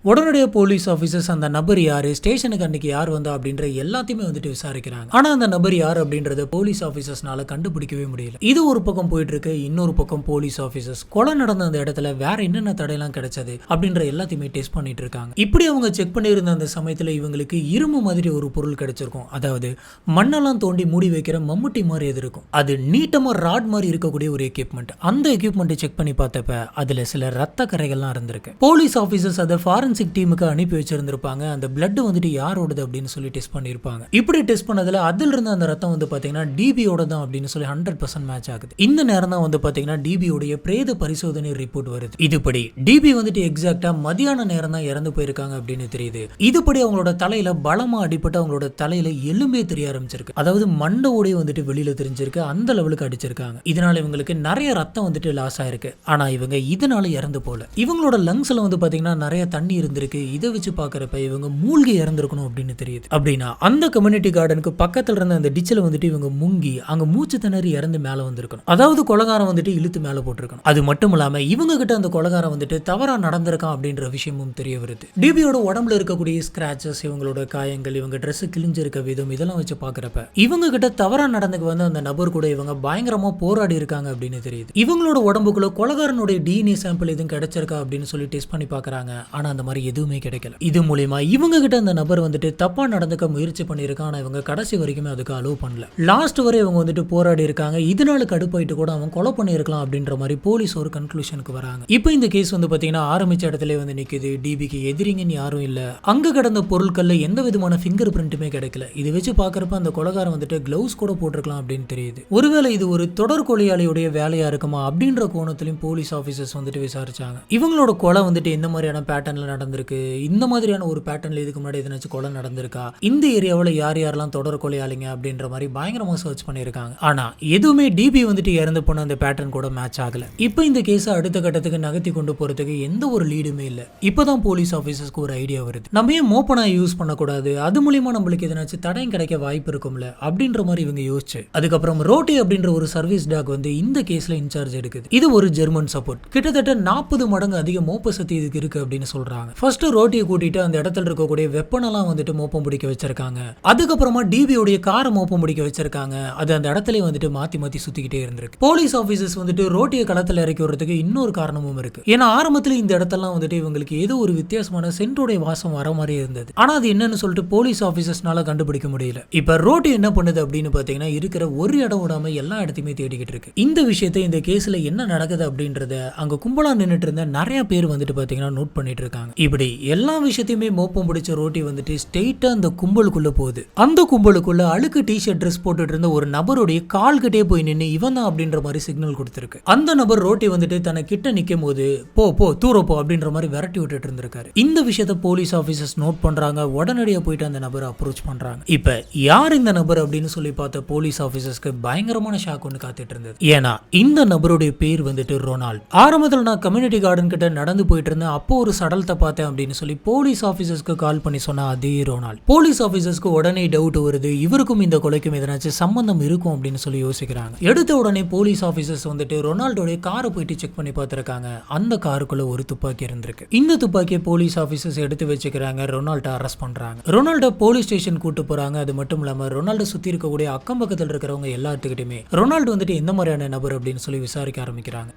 உடனடியாக போலீஸ் ஆஃபீஸர்ஸ் அந்த நபர் யாரு, ஸ்டேஷனுக்கு அன்னைக்கு யார் வந்தா அப்படின்ற எல்லாத்தையுமே வந்துட்டு விசாரிக்கிறாங்க. ஆனா அந்த நபர் யார் அப்படின்றத போலீஸ் ஆஃபீஸர்ஸ்னால கண்டுபிடிக்கவே முடியல. இது ஒரு பக்கம் போயிட்டு இருக்கு, இன்னொரு பக்கம் போலீஸ் ஆஃபீஸர்ஸ் கொலை நடந்த அந்த இடத்துல வேற என்னென்ன தடையெல்லாம் கிடைச்சது அப்படின்ற எல்லாத்தையுமே டெஸ்ட் பண்ணிட்டு இருக்காங்க. இப்படி அவங்க செக் பண்ணியிருந்த அந்த சமயத்துல இவங்களுக்கு இரும்பு மாதிரி ஒரு பொருள் கிடைச்சிருக்கும், அதாவது மண்ணெல்லாம் தோண்டி மூடி வைக்கிற மம்முட்டி மாதிரி எது இருக்கும், அது நீட்டமா ராட் மாதிரி இருக்கக்கூடிய ஒரு எக்யூப்மெண்ட். அந்த எக்யூப்மெண்ட்டை செக் பண்ணி பார்த்தப்ப அதுல சில ரத்த கரைகள்லாம் இருந்திருக்கு. போலீஸ் ஆஃபீஸர்ஸ் அதை ஃபாரன்சிக் டீமுக்கு அனுப்பி வச்சிருந்திருப்பாங்க. அந்த பிளட் வந்துட்டு யாரோடது அப்படின்னு சொல்லி டெஸ்ட் பண்ணிருப்பாங்க. இப்படி டெஸ்ட் பண்ணதுல அதில் இருந்த அந்த ரத்தம் வந்து பாத்தீங்கன்னா டிபியோட தான் அப்படின்னு சொல்லி 100% மேட்ச் ஆகுது. இந்த நேரம் தான் வந்து பாத்தீங்கன்னா டிபியோடைய பிரேத பரிசோதனை ரிப்போர்ட் வருது. இதுபடி டிபி வந்துட்டு எக்ஸாக்டா மதியான நேரம் தான் இறந்து போயிருக்காங்க அப்படின்னு தெரியுது. இதுபடி அவங்களோட தலையில பலமா அடிப்பட்டு அவங்களோட தலையில எலும்பே தெரிய ஆரம்பிச்சிருக்கு, அதாவது மண்டோடைய வந்துட்டு வெளியில தெரிஞ்சிருக்கு, அந்த லெவலுக்கு அடிச்சிருக்காங்க. இதனால இவங்களுக்கு நிறைய ரத்தம் வந்துட்டு லாஸ் ஆயிருக்கு. ஆனா இவங்க இதனால இறந்து போல. இவங்களோட லங்ஸ்ல வந்து பாத்தீங்கன்னா நிறைய தண்ணி இருந்திருக்கு. இதை வச்சு பாக்குறப்ப இவங்க மூழ்கி இறந்திருக்கணும் அப்படின்னு தெரியுது. அப்படின்னா அந்த கம்யூனிட்டி கார்டனுக்கு பக்கத்துல இருந்த அந்த டிச்சில வந்துட்டு இவங்க முங்கி அங்க மூச்சு திணறி இறந்து மேல வந்திருக்கணும், அதாவது கொலகாரம் வந்துட்டு இழுத்து மேல போட்டிருக்கணும். அது மட்டும் இல்லாம இவங்க கிட்ட அந்த கொலகாரம் வந்துட்டு தவறா நடந்திருக்கான் அப்படின்ற விஷயமும் தெரிய வருது. டிபியோட உடம்புல இருக்கக்கூடிய ஸ்கிராச்சஸ், இவங்களோட காயங்கள், இவங்க ட்ரெஸ் கிழிஞ்சிருக்க விதம், இதெல்லாம் வச்சு பாக்குறப்ப இவங்க கிட்ட தவறா நடந்துக்கு வந்து அந்த நபர் கூட இவங்க பயங்கரமா போராடி இருக்காங்க அப்படின்னு தெரியுது. இவங்களோட உடம்புக்குள்ள கொலகாரனுடைய டிஎன்ஏ சாம்பிள் எதுவும் கிடைச்சிருக்கா அப்படின்னு சொல்லி டெஸ்ட் பண்ணி பாக்குறாங்க. ஆனா அந்த மாதிரி எதுவுமே கிடைக்கல. இது மூலமா இவங்க கிட்ட அந்த நபர் வந்துட்டு தப்பா நடந்துக்க முயற்சி பண்ணிருக்கான், ஆனா இவங்க கடைசி வரைக்குமே அதுக்கு அலோவ் பண்ணல. லாஸ்ட் வரை இவங்க வந்துட்டு போராடி இருக்காங்க. இதனால கடுப்பாயிட்டு கூட அவன் கொலை பண்ணிருக்கலாம் அப்படின்ற மாதிரி போலீஸ் ஒரு கன்க்ளூஷனுக்கு வராங்க. இப்போ இந்த கேஸ் வந்து பாத்தீங்கன்னா ஆரம்பிச்ச இடத்துல வந்து நிக்குது. டிபிக்கு எதிரிங்கன்னு யாரும் இல்ல, அங்க கிடந்த பொருட்கள்ல எந்த விதமான ஃபிங்கர் பிரிண்ட்டுமே கிடைக்கல. இது வச்சு பாக்குறப்ப அந்த கொலைகாரன் வந்துட்டு கிளவுஸ் கூட போட்டிருக்கலாம் அப்படின்னு தெரியுது. ஒருவேளை இது ஒரு தொடர் கொலையாளியுடைய வேலையா இருக்குமா அப்படின்ற கோணத்திலையும் போலீஸ் ஆபீசர்ஸ் வந்துட்டு விசாரிச்சாங்க. இவங்களோட கொலை வந்துட்டு எந்த மாதிரியான பேட்டர்ன்ல நடந்திருக்கு, இந்த மாதிரியான ஒரு பேட்டர்ன்ல இதுக்கு முன்னாடி எதனாச்சும் கொலை நடந்திருக்கா, இந்த ஏரியாவில் யார் யாரெல்லாம் தொடர் கொலையாளிங்க அப்படின்ற மாதிரி பயங்கரமா சர்ச் பண்ணியிருக்காங்க. ஆனா எதுவுமே டிபி வந்துட்டு இறந்து போன அந்த பேட்டர்ன் கூட மேட்ச் ஆகல. இப்போ இந்த கேஸை அடுத்த கட்டத்துக்கு நகர்த்தி கொண்டு போறதுக்கு எந்த ஒரு லீடுமே இல்லை. இப்போதான் போலீஸ் ஆஃபீஸர்ஸ்க்கு ஒரு ஐடியா வருது, நம்ம ஏன் மோப்பனா யூஸ் பண்ணக்கூடாது, அது மூலியமா நம்மளுக்கு எதனாச்சும் தடயம் கிடைக்க வாய்ப்பு இருக்கும்ல அப்படின்ற மாதிரி இவங்க யோசிச்சு அதுக்கப்புறம் ரோட்டி அப்படின்ற ஒரு சர்வீஸ் டாக் வந்து இந்த கேஸ்ல இன்சார்ஜ் எடுக்குது. இது ஒரு ஜெர்மன் சப்போர்ட், கிட்டத்தட்ட 40 மடங்கு அதிக மோப்ப சக்தி இதுக்கு இருக்கு அப்படின்னு சொல்றாங்க. வச்சிருக்காங்க. ஃபர்ஸ்ட் ரோட்டியை கூட்டிட்டு அந்த இடத்துல இருக்கக்கூடிய வெப்பனெல்லாம் வந்துட்டு மோப்பம் பிடிக்க வச்சிருக்காங்க. அதுக்கப்புறமா டிபியோடைய காரை மோப்பம் பிடிக்க வச்சிருக்காங்க. அது அந்த இடத்துல வந்துட்டு மாத்தி மாத்தி சுத்திக்கிட்டே இருந்திருக்கு. போலீஸ் ஆபீசர்ஸ் வந்துட்டு ரோட்டியை களத்துல இறக்கி வரதுக்கு இன்னொரு காரணமும் இருக்கு. ஏன்னா ஆரம்பத்துல இந்த இடத்தெல்லாம் வந்துட்டு இவங்களுக்கு ஏதோ ஒரு வித்தியாசமான சென்டோடைய வாசம் வர மாதிரி இருந்தது. ஆனா அது என்னன்னு சொல்லிட்டு போலீஸ் ஆபீசர்ஸ்னால கண்டுபிடிக்க முடியல. இப்ப ரோட்டி என்ன பண்ணுது அப்படின்னு பாத்தீங்கன்னா இருக்கிற ஒரு இடம் விடாம எல்லா இடத்தையுமே தேடிக்கிட்டு இருக்கு. இந்த விஷயத்தை இந்த கேஸ்ல என்ன நடக்குது அப்படின்றத அங்க கும்பலா நின்னுட்டு இருந்த நிறைய பேர் வந்துட்டு பாத்தீங்கன்னா நோட் பண்ணிட்டு இருக்காங்க. இப்படி எல்லா விஷயத்தையுமே மோப்பம் பிடிச்ச ரோட்டி வந்துட்டு ஸ்ட்ரெயிட்டா அந்த கும்பலுக்குள்ள போகுது. அந்த கும்பலுக்குள்ள அழுக்கு டி-ஷர்ட் ட்ரெஸ் போட்டுட்டு இருந்த ஒரு நபருடைய கால்கிட்டே போய் நின்று இவன் தான் அப்படின்ற மாதிரி சிக்னல் கொடுத்திருக்கு. அந்த நபர் ரோட்டி வந்துட்டு தன்னை கிட்ட நிக்கும் போது போ போ தூர போ அப்படின்ற மாதிரி விரட்டி விட்டுட்டு இருந்திருக்காரு. இந்த விஷயத்தை போலீஸ் ஆபீசர்ஸ் நோட் பண்றாங்க. உடனடியா போயிட்டு அந்த நபரை அப்ரோச் பண்றாங்க. இப்ப யார் இந்த நபர் அப்படின்னு சொல்லி பார்த்த போலீஸ் ஆபீசர்ஸ்க்கு பயங்கரமான ஷாக் ஒன்று காத்துட்டு இருந்தது. ஏன்னா இந்த நபருடைய பேர் வந்துட்டு ரொனால்ட். ஆரம்பத்தில் நான் கம்யூனிட்டி கார்டன் கிட்ட நடந்து போயிட்டு இருந்தேன். அப்போ ஒரு சடலத்தை பார்த்தேன் அப்படின்னு சொல்லி போலீஸ் ஆபீசர்ஸ்க்கு கால் பண்ணி சொன்ன அதே ரொனால்ட். போலீஸ் ஆபீசர்ஸ்க்கு உடனே டவுட் வருது. இவருக்கும் இந்த கொலைக்கும் எதனாச்சும் சம்பந்தம் இருக்கும் அப்படின்னு சொல்லி யோசிக்கிறாங்க. எடுத்த உடனே போலீஸ் ஆபீசர்ஸ் வந்துட்டு ரொனால்டோட காரை போயிட்டு செக் பண்ணி பார்த்திருக்காங்க. அந்த காருக்குள்ள ஒரு துப்பாக்கி இருந்திருக்கு. இந்த துப்பாக்கியை போலீஸ் ஆபீசர்ஸ் எடுத்து வச்சுக்கிறாங்க. ரொனால்டை அரெஸ்ட் பண்றாங்க. ரொனால்டோ போலீஸ் ஸ்டேஷன் கூட்டு போறாங்க. அது மட்டும் இல்லாம ரொனால்டோ சுத்தி இருக்கக்கூடிய அக்கம் பக்கத்தில் இருக்கிறவங்க எல்லாத்துக்கிட்டுமே ரொனால்டோ வந்துட்டு எந்த மாதிரியான நபர் அப்படின்னு சொல்லி விசாரிக்க ஆரம்பிக்கிறாங்க.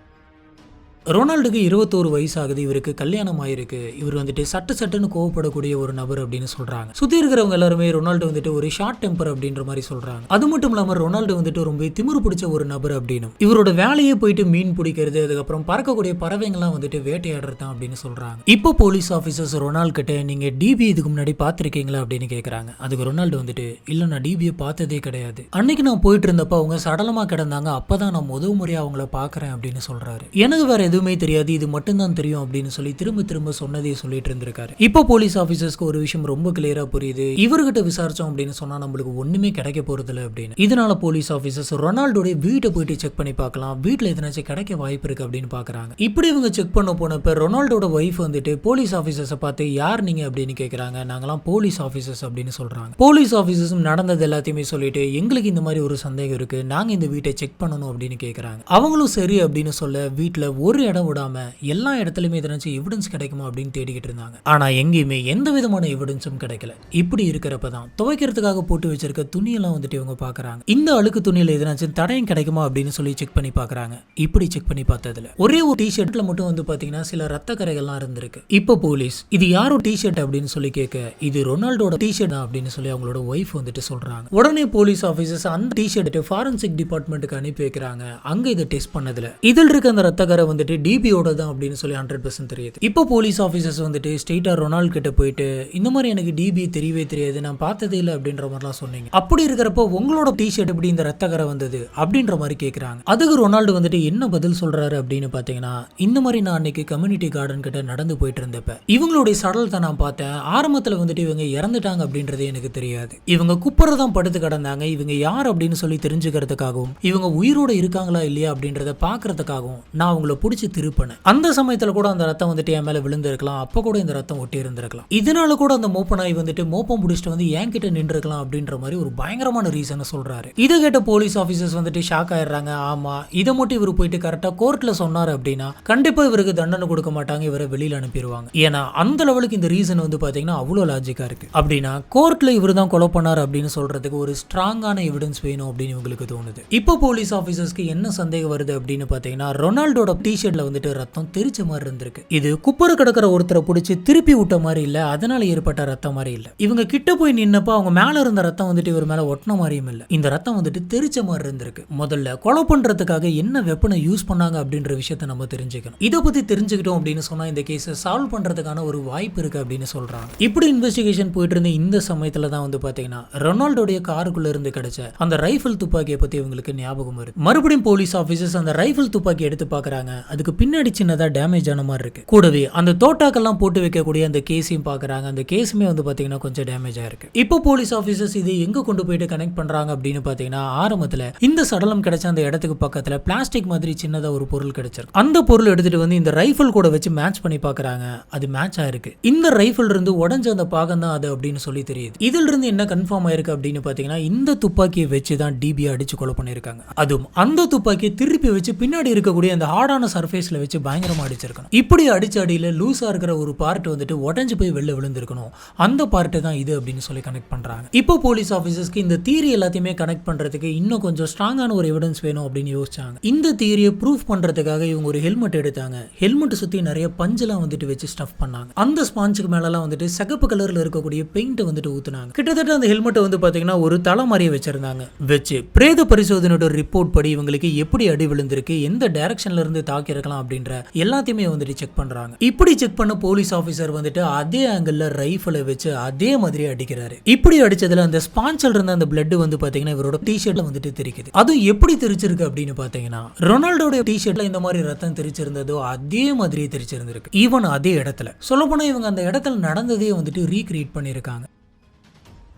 ரொனால்டுக்கு 21 வயசு ஆகுது. இவருக்கு கல்யாணம் ஆயிருக்கு. இவர் வந்துட்டு சட்டுன்னு கோவப்படக்கூடிய ஒரு நபர் அப்படின்னு சொல்றாங்க. சுத்தி இருக்கிறவங்க எல்லாருமே ரொனால்டு வந்துட்டு ஒரு ஷார்ட் டெம்பர் அப்படின்ற மாதிரி சொல்றாங்க. அது மட்டும் இல்லாம ரொனால்டு வந்துட்டு ரொம்ப திமிரு பிடிச்ச ஒரு நபர் அப்படின்னு, இவரோட வேலையே போயிட்டு மீன் பிடிக்கிறது, அதுக்கப்புறம் பறக்கக்கூடிய பறவைங்கள்லாம் வந்துட்டு வேட்டையாடுறது தான் அப்படின்னு சொல்றாங்க. இப்போ போலீஸ் ஆபீசர்ஸ் ரொனால்டு கிட்ட நீங்க டிபி இதுக்கு முன்னாடி பாத்திருக்கீங்களா அப்படின்னு கேட்கறாங்க. அதுக்கு ரொனால்டு வந்துட்டு இல்ல நான் டிபியை பார்த்ததே கிடையாது. அன்னைக்கு நான் போயிட்டு இருந்தப்ப அவங்க சடலமா கிடந்தாங்க. அப்பதான் நான் முதல் முறையா அவங்கள பாக்குறேன் அப்படின்னு சொல்றாரு. எனக்கு வேற எதுவுமே தெரியாது, இது மட்டும் தான் தெரியும் அப்படின்னு சொல்லி திரும்ப சொன்னதே சொல்லிட்டு இருந்திருக்காரு. இப்போ போலீஸ் ஆபீசர்ஸ்க்கு ஒரு விஷயம் ரொம்ப கிளியரா புரியுது. இவர்கிட்ட விசாரிச்சோம் அப்படின்னு சொன்னா நம்மளுக்கு ஒண்ணுமே கிடைக்க போறது இல்லை அப்படின்னு. இதனால போலீஸ் ஆபீசர்ஸ் ரொனால்டோட வீட்டை போயிட்டு செக் பண்ணி பார்க்கலாம், வீட்டுல எதனாச்சும் கிடைக்க வாய்ப்பு இருக்கு அப்படின்னு பாக்குறாங்க. இப்படி இவங்க செக் பண்ண போனப்ப ரொனால்டோட வைஃப் வந்துட்டு போலீஸ் ஆபீசர்ஸை பார்த்து யார் நீங்க அப்படின்னு கேட்கறாங்க. நாங்களாம் போலீஸ் ஆபீசர்ஸ் அப்படின்னு சொல்றாங்க. போலீஸ் ஆபீசர்ஸும் நடந்தது எல்லாத்தையுமே சொல்லிட்டு எங்களுக்கு இந்த மாதிரி ஒரு சந்தேகம் இருக்கு, நாங்க இந்த வீட்டை செக் பண்ணணும் அப்படின்னு கேட்கறாங்க. அவங்களும் சரி அப்படின்னு சொல்ல வீட்டுல ஒரு இடம் விடாம எல்லா இடத்துலயுமே எதனாச்சும் எவிடன்ஸ் கிடைக்குமா அப்படின்னு தேடிக்கிட்டு இருந்தாங்க. ஆனா எங்கேயுமே எந்த விதமான எவிடன்ஸும் கிடைக்கல. இப்படி இருக்கிறப்பதான் துவைக்கிறதுக்காக போட்டு வச்சிருக்க துணியெல்லாம் வந்துட்டு இவங்க பாக்குறாங்க. இந்த அழுக்கு துணியில எதனாச்சும் தடயம் கிடைக்குமா அப்படின்னு சொல்லி செக் பண்ணி பாக்குறாங்க. இப்படி செக் பண்ணி பார்த்ததுல ஒரே ஒரு டி-ஷர்ட்ல மட்டும் வந்து பாத்தீங்கன்னா சில ரத்த கரைகள்லாம் இருந்திருக்கு. இப்போ போலீஸ் இது யாரோ டி-ஷர்ட் அப்படின்னு சொல்லி கேட்க இது ரொனால்டோட டி-ஷர்ட் அப்படின்னு சொல்லி அவங்களோட ஒய்ஃப் வந்துட்டு சொல்றாங்க. உடனே போலீஸ் ஆபீசர்ஸ் அந்த டி-ஷர்ட் ஃபாரன்சிக் டிபார்ட்மெண்ட்டுக்கு அனுப்பி வைக்கிறாங்க. அங்க இதை டெஸ்ட் பண்ணதுல இதில் இருக்க அந்த ரத்த கரை வந்துட்டு டிபியோட தான் அப்படின்னு சொல்லி 100% தெரியுது. இப்போ போலீஸ் ஆபீசர்ஸ் வந்துட்டு ஸ்ட்ரெயிட்டா ரொனால்ட் கிட்ட போயிட்டு இந்த மாதிரி எனக்கு டிபி தெரியவே தெரியாது, நான் பார்த்ததே இல்லை அப்படின்ற மாதிரிலாம் சொன்னீங்க. அப்படி இருக்கிறப்போ உங்களோட டி-ஷர்ட் எப்படி இந்த ரத்த கரை வந்தது அப்படின்ற மாதிரி கேட்கறாங்க. அதுக்கு ரொனால்டு வந்துட்டு என்ன பதில் சொல்றாரு அப்படின்னு பாத்தீங்கன்னா இந்த மாதிரி நான் அன்னைக்கு கம்யூனிட்டி கார்டன் கிட்ட நடந்து போயிட்டு இருந்தப்ப இவங்களுடைய சடலத்தை நான் பார்த்தேன். ஆரம்பத்துல வந்துட்டு இவங்க இறந்துட்டாங்க அப்படின்றது எனக்கு தெரியாது. இவங்க குப்புறதான் படுத்து கிடந்தாங்க. இவங்க யார் அப்படின்னு சொல்லி தெரிஞ்சுக்கிறதுக்காகவும் இவங்க உயிரோட இருக்காங்களா இல்லையா அப்படின்றத பாக்குறதுக்காகவும் நான் அவங்கள பிடிச்சி திருப்பினேன். அந்த சமயத்துல கூட அந்த ரத்தம் வந்துட்டு என் மேல விழுந்து இருக்கலாம். அப்ப கூட இந்த ரத்தம் ஒட்டி இருந்திருக்கலாம். இதனால கூட அந்த மோப்ப நாய் வந்துட்டு மோப்பம் பிடிச்சிட்டு வந்து என் கிட்ட நின்று இருக்கலாம் அப்படின்ற மாதிரி ஒரு பயங்கரமான ரீசனை சொல்றாரு. இதை கேட்ட போலீஸ் ஆபீசர்ஸ் வந்துட்டு ஷாக் ஆயிடுறாங்க. ஆமா இதை மட்டும் இவர் போயிட்டு கரெக்டா கோர்ட்ல சொன்னாரு அப்படின்னா கண்டிப்பா இவருக்கு தண்டனை கொடுக்க மாட்டாங்க, இவரை வெளியில அனுப்பிடுவாங்க. ஏன்னா அந்த லெவலுக்கு இந்த ரீசன் வந்து பாத்தீங்கன்னா அவ்வளவு லாஜிக்கா இருக்கு. அப்படின்னா கோர்ட்ல இவர் தான் கொலை பண்ணாரு அப்படின்னு சொல்றதுக்கு ஒரு ஸ்ட்ராங்கான எவிடன்ஸ் வேணும் அப்படின்னு இவங்களுக்கு தோணுது. இப்போ போலீஸ் ஆபீசர்ஸ்க்கு என்ன சந்தேகம் வருது அப்படின்னு பாத்தீங்கன்னா ரொனால்டோட டி-ஷர்ட்ல வந்துட்டு ரத்தம் தெரிச்ச மாதிரி இருந்திருக்கு. இது குப்பர கிடக்கிற ஒருத்தரை பிடிச்சி திருப்பி விட்ட மாதிரி இல்ல, அதனால ஏற்பட்ட ரத்தம் மாதிரி இல்ல. இவங்க கிட்ட போய் நின்னப்ப அவங்க மேல இருந்த ரத்தம் வந்துட்டு இவர் மேல ஒட்டின மாதிரியும் இல்ல. இந்த ரத்தம் வந்துட்டு தெரிச்ச மாதிரி இருந்திருக்கு. முதல்ல கொலை பண்றதுக்காக என்ன வெப்பனை யூஸ் பண்ணாங்க அப்படின்ற விஷயத்த நம்ம தெரிஞ்சுக்கணும். இதை பத்தி தெரிஞ்சுக்கிட்டோம் அப்படின்னு சொன்னா இந்த கேஸை சால்வ் பண்றதுக்கான ஒரு வாய்ப்பு இருக்கு அப்படின்னு சொல்றாங்க. இப்படி இன்வெஸ்டிகேஷன் போயிட்டு இருந்த இந்த சமயத்துல தான் வந்து பாத்தீங்கன்னா ரொனால்டோடைய காருக்குள்ள இருந்து கிடைச்ச அந்த ரைபிள் துப்பாக்கியை பத்தி இவங்களுக்கு ஞாபகம் வருது. மறுபடியும் போலீஸ் ஆபீசர்ஸ் அந்த ரைபிள் துப்பாக்கி எடுத்து பாக்குறாங்க. அதுக்கு பின்னாடி சின்னதா டேமேஜ் ஆன மாதிரி இருக்கு. கூடவே அந்த தோட்டாக்கெல்லாம் போட்டு வைக்கக்கூடிய அந்த கேஸையும் பாக்குறாங்க. அந்த கேஸுமே வந்து பாத்தீங்கன்னா கொஞ்சம் டேமேஜ் ஆயிருக்கு. இப்போ போலீஸ் ஆபீசர்ஸ் இதை எங்க கொண்டு போயிட்டு கனெக்ட் பண்றாங்க அப்படின்னு பாத்தீங்கன்னா ஆரம்பத்துல இந்த சடலம் கிடைச்ச அந்த இடத்துக்கு பக்கத்துல பிளாஸ்டிக் மாதிரி சின்னதா ஒரு பொருள் கிடைச்சிருக்கு. அந்த பொருள் எடுத்துட்டு வந்து இந்த ரைபிள் கூட வச்சு மேட்ச் பண்ணி பாக்குறாங்க. அது மேட்ச் ஆயிருக்கு. இந்த ரைபிள் இருந்து உடஞ்ச அந்த பாகம் தான் அது அப்படின்னு சொல்லி தெரியுது. இதுல இருந்து என்ன கன்ஃபார்ம் ஆயிருக்கு அப்படின்னு பாத்தீங்கன்னா இந்த துப்பாக்கியை வச்சு தான் டிபி அடிச்சு கொலை பண்ணிருக்காங்க. அதுவும் அந்த துப்பாக்கியை திருப்பி வச்சு பின்னாடி இருக்கக்கூடிய அந்த ஹார்டான சர்ஃபேஸ்ல வச்சு பயங்கரமா அடிச்சிருக்கணும். இப்படி அடிச்ச அடியில லூஸா இருக்கிற ஒரு பார்ட் வந்துட்டு உடஞ்சு போய் வெளில விழுந்திருக்கணும். அந்த பார்ட் தான் இது அப்படின்னு சொல்லி கனெக்ட் பண்றாங்க. இப்போ போலீஸ் ஆஃபீஸர்ஸ்க்கு இந்த தியரி எல்லாத்தையுமே கனெக்ட் பண்றதுக்கு இன்னும் கொஞ்சம் ஸ்ட்ராங்கான ஒரு எவிடன்ஸ் வேணும் அப்படின்னு யோசிச்சாங்க. இந்த தியரியை ப்ரூஃப் பண்றதுக்காக இவங்க ஒரு ஹெல்மெட் எடுத்தாங்க. ஹெல்மெட் சுத்தி நிறைய பஞ்செல்லாம் வந்துட்டு வச்சு ஸ்டஃப் பண்ணாங்க. அந்த ஸ்பாஞ்சுக்கு மேலலாம் வந்துட்டு சிகப்பு கலர்ல இருக்கக்கூடிய பெயிண்ட் வந்துட்டு ஊத்துனாங்க. கிட்டத்தட்ட அந்த ஹெல்மெட்டை வந்து பாத்தீங்கன்னா ஒரு தலை மாதிரியே வச்சிருந்தாங்க. வச்சு பிரேத பரிசோதனையோட ரிப்போர்ட் படி இவங்களுக்கு எப்படி அடி விழுந்திருக்கு, எந்த டைரக்ஷன்ல இருந்து தாக்கி இருக்கலாம் அப்படின்ற எல்லாத்தையுமே வந்துட்டு செக் பண்றாங்க. இப்படி செக் பண்ண போலீஸ் ஆபீசர் வந்துட்டு அதே ஆங்கிள் ரைஃபிளை வச்சு அதே மாதிரி அடிக்கிறாரு. இப்படி அடிச்சதுல அந்த ஸ்பான்சல் இருந்த அந்த பிளட் வந்து பாத்தீங்கன்னா இவரோட டி-ஷர்ட்ல வந்துட்டு தெரிக்குது. அது எப்படி தெரிச்சிருக்கு அப்படின்னு பாத்தீங்கன்னா ரொனால்டோட டி-ஷர்ட்ல இந்த மாதிரி ரத்தம் தெரிச்சிருந்ததோ அதே மாதிரியே தெரிச்சிருந்திருக்கு. ஈவன் அதே இடத்துல சொல்லப்போனா இவங்க அந்த இடத்துல நடந்ததே வந்துட்டு ரீக்ரியேட் பண்ணியிருக்காங்க.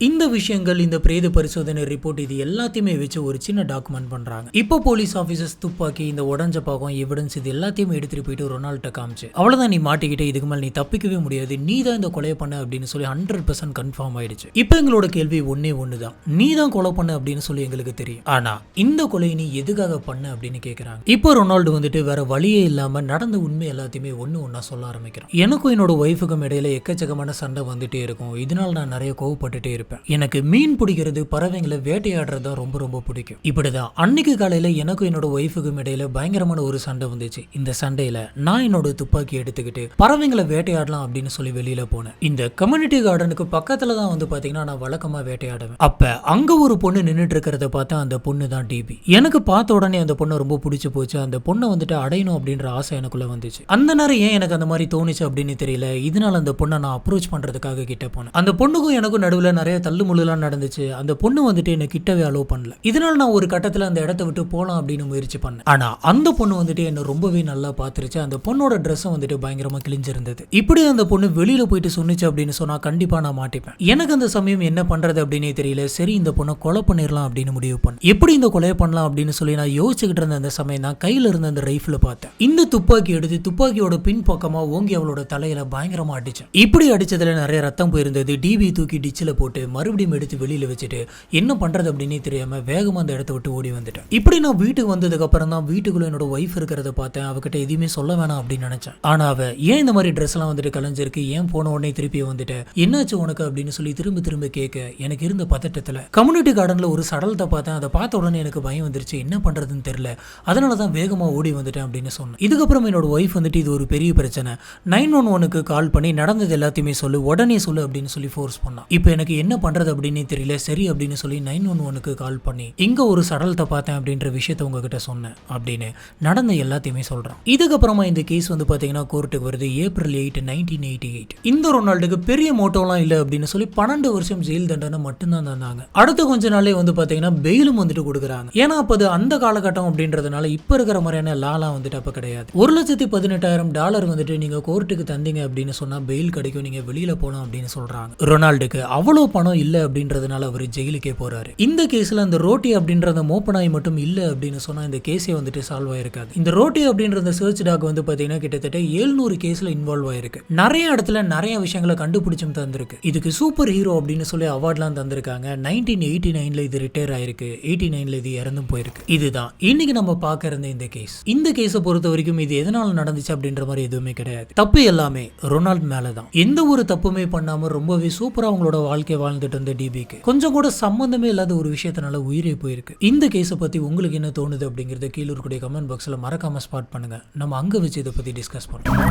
இந்த விஷயங்கள், இந்த பிரேத பரிசோதனை ரிப்போர்ட், இது எல்லாத்தையுமே வச்சு ஒரு சின்ன டாக்குமெண்ட் பண்றாங்க. இப்போ போலீஸ் ஆபீசர்ஸ் துப்பாக்கி, இந்த உடஞ்ச பாகம், எவிடன்ஸ் இது எல்லாத்தையுமே எடுத்துட்டு போயிட்டு ரொனால்டோ காமிச்சு, அவ்வளவுதான் நீ மாட்டிக்கிட்டே, இதுக்கு மேல நீ தப்பிக்கவே முடியாது, நீ தான் இந்த கொலை பண்ண அப்படின்னு சொல்லி 100% கன்ஃபார்ம் ஆயிடுச்சு. இப்போ எங்களோட கேள்வி ஒன்னே ஒண்ணுதான், நீ தான் கொலை பண்ண அப்படின்னு சொல்லி எங்களுக்கு தெரியும், ஆனா இந்த கொலை நீ எதுக்காக பண்ண அப்படின்னு கேட்கறாங்க. இப்போ ரொனால்டோ வந்துட்டு வேற வழியே இல்லாம நடந்த உண்மை எல்லாத்தையுமே ஒன்னா சொல்ல ஆரம்பிக்கிறான். எனக்கும் என்னோட ஒய்ஃபுக்கும் இடையில எக்கச்சக்கமான சண்டை வந்துட்டே இருக்கும். இதனால நான் நிறைய கோவப்பட்டுட்டே இருப்பேன். எனக்கு மீன் பிடிக்கிறது, பறவைங்களை வேட்டையாடுறது தான் ரொம்ப ரொம்ப பிடிக்கும். இப்படிதான் அன்னைக்கு காலையில எனக்கும் என்னோட ஒய்ஃபுக்கும் இடையில பயங்கரமான ஒரு சண்டை வந்துச்சு. இந்த சண்டையில நான் என்னோட துப்பாக்கி எடுத்துக்கிட்டு பறவைங்களை வேட்டையாடலாம் அப்படின்னு சொல்லி வெளியில போனேன். இந்த கம்யூனிட்டி கார்டனுக்கு பக்கத்துல தான் வந்து பாத்தீங்கன்னா நான் வழக்கமா வேட்டையாடுவேன். அப்ப அங்க ஒரு பொண்ணு நின்றுட்டு இருக்கிறத பார்த்தா அந்த பொண்ணு தான் டிபி. எனக்கு பார்த்த உடனே அந்த பொண்ணை ரொம்ப பிடிச்சு போச்சு. அந்த பொண்ணை வந்துட்டு அடையணும் அப்படின்ற ஆசை எனக்குள்ள வந்துச்சு. அந்த நேரம் ஏன் எனக்கு அந்த மாதிரி தோணுச்சு அப்படின்னு தெரியல. இதனால அந்த பொண்ணை நான் அப்ரோச் பண்றதுக்காக கிட்ட போனேன். அந்த பொண்ணுக்கும் எனக்கும் நடுவில் நிறைய தள்ளுமுள்ளுலாம் நடந்துச்சு. அந்த பொண்ணு வந்துட்டு என்ன கிட்டவே அலோவ் பண்ணல. இதனால நான் ஒரு கட்டத்துல அந்த இடத்தை விட்டு போலாம் அப்படின்னு முயற்சி பண்ணேன். ஆனா அந்த பொண்ணு வந்துட்டு என்ன ரொம்பவே நல்லா பாத்துருச்சு. அந்த பொண்ணோட ட்ரெஸ்ஸும் வந்துட்டு பயங்கரமா கிழிஞ்சிருந்தது. இப்படி அந்த பொண்ணு வெளியில போயிட்டு சொன்னிச்சு அப்படின்னு சொன்னா கண்டிப்பா நான் மாட்டிப்பேன். எனக்கு அந்த சமயம் என்ன பண்றது அப்படின்னே தெரியல. சரி, இந்த பொண்ணை கொலை பண்ணிடலாம் அப்படின்னு முடிவு பண்ணேன். எப்படி இந்த கொலை பண்ணலாம் அப்படின்னு சொல்லி நான் யோசிச்சுக்கிட்டு இருந்த அந்த சமயம் தான் கையில இருந்த அந்த ரைஃபிளை பார்த்தேன். இந்த துப்பாக்கி எடுத்து துப்பாக்கியோட பின் பக்கமா ஓங்கி அவளோட தலையில பயங்கரமா அடிச்சேன். இப்படி அடிச்சதுல நிறைய ரத்தம் போயிருந்தது. டிபி தூக்கி டிச்சில போட்டு மறுபடியும் எடுத்து வெளியில வச்சுட்டு என்ன பண்றது அப்படின்னு தெரியாம வேகமா அந்த இடத்தை விட்டு ஓடி வந்துட்டேன். இப்படி நான் வீட்டுக்கு வந்ததுக்கு அப்புறம் தான் வீட்டுக்குள்ள என்னோட ஒய்ஃப் இருக்கிறத பார்த்தேன். அவகிட்ட எதுவுமே சொல்ல வேணாம் அப்படின்னு நினைச்சேன். ஆனா அவ ஏன் இந்த மாதிரி ட்ரெஸ் எல்லாம் வந்துட்டு கலைஞ்சிருக்கு, ஏன் போன உடனே திருப்பி வந்துட்டு என்னாச்சு உனக்கு அப்படின்னு சொல்லி திரும்ப திரும்ப கேட்க எனக்கு இருந்த பதட்டத்துல கம்யூனிட்டி கார்டன்ல ஒரு சடலத்தை பார்த்தேன். அதை பார்த்த உடனே எனக்கு பயம் வந்துருச்சு. என்ன பண்றதுன்னு தெரியல. அதனாலதான் வேகமா ஓடி வந்துட்டேன் அப்படின்னு சொன்னேன். இதுக்கப்புறம் என்னோட ஒய்ஃப் வந்துட்டு இது ஒரு பெரிய பிரச்சனை, 911க்கு கால் பண்ணி நடந்தது எல்லாத்தையுமே சொல்லு, உடனே சொல்லு அப்படின்னு சொல்லி ஃபோர்ஸ் பண்ணான். இப்போ எனக்கு என்ன பண்றது அப்படின்னு தெரியல. சரி அப்படின்னு சொல்லி 911க்கு கால் பண்ணி இங்க ஒரு சடலத்தை பார்த்தேன் அப்படின்ற விஷயத்தை உங்ககிட்ட சொன்னேன் அப்படின்னு நடந்த எல்லாத்தையுமே சொல்றான். இதுக்கப்புறமா இந்த கேஸ் வந்து பாத்தீங்கன்னா கோர்ட்டுக்கு வருது. ஏப்ரல் 8, 1988. இந்த ரொனால்டுக்கு பெரிய மோட்டோலாம் இல்ல அப்படின்னு சொல்லி 12 வருஷம் ஜெயில் தண்டனை மட்டும்தான் தந்தாங்க. அடுத்த கொஞ்ச நாளே வந்து பாத்தீங்கன்னா பெயிலும் வந்துட்டு கொடுக்குறாங்க. ஏன்னா அப்ப அது அந்த காலகட்டம் அப்படின்றதுனால இப்ப இருக்கிற மாதிரியான லாலாம் வந்துட்டு அப்ப கிடையாது. $1,18,000 வந்துட்டு நீங்க கோர்ட்டுக்கு தந்தீங்க அப்படின்னு சொன்னா பெயில் கிடைக்கும், நீங்க வெளியில போலாம் அப்படின்னு சொல்றாங்க. ரொனால்டுக்கு அவ்வளவு பணம் இல்ல அப்படின்றதுனால அவர் ஜெயிலுக்கே போறாரு. இந்த கேஸ்ல அந்த ரோட்டி அப்படின்ற அந்த மோப்பனாய் மட்டும் இல்ல அப்படின்னு சொன்னா இந்த கேஸே வந்துட்டு சால்வ் ஆயிருக்காது. இந்த ரோட்டி அப்படின்ற அந்த சர்ச் டாக் வந்து பாத்தீங்கன்னா கிட்டத்தட்ட 700 கேஸ்ல இன்வால்வ் ஆயிருக்கு. நிறைய இடத்துல நிறைய விஷயங்களை கண்டுபிடிச்சும் தந்திருக்கு. இதுக்கு சூப்பர் ஹீரோ அப்படின்னு சொல்லி அவார்ட்லாம் தந்திருக்காங்க. 1989ல இது ரிட்டையர் ஆயிருக்கு. 89ல இது இறந்தும் போயிருக்கு. இதுதான் இன்னைக்கு நம்ம பார்க்க இருந்த இந்த கேஸ். இந்த கேஸை பொறுத்த வரைக்கும் இது எதனால நடந்துச்சு அப்படின்ற மாதிரி எதுவுமே கிடையாது. தப்பு எல்லாமே ரொனால்ட் மேலதான். எந்த ஒரு தப்புமே பண்ணாம ரொம்பவே சூப்பரா அவங்களோட வாழ்க்கை வாழ்ந்துட்டு இருந்த டிபிக்கு கொஞ்சம் கூட சம்பந்தமே இல்லாத ஒரு விஷயத்தினால உயிரே போயிருக்கு. இந்த கேஸை பத்தி உங்களுக்கு என்ன தோணுது அப்படிங்கறத கீழே இருக்கக்கூடிய கமெண்ட் பாக்ஸ்ல மறக்காம ஸ்பாட் பண்ணுங்க. நம்ம அங்க வச்சு இதை பத்தி டிஸ்கஸ் பண்ணுவோம்.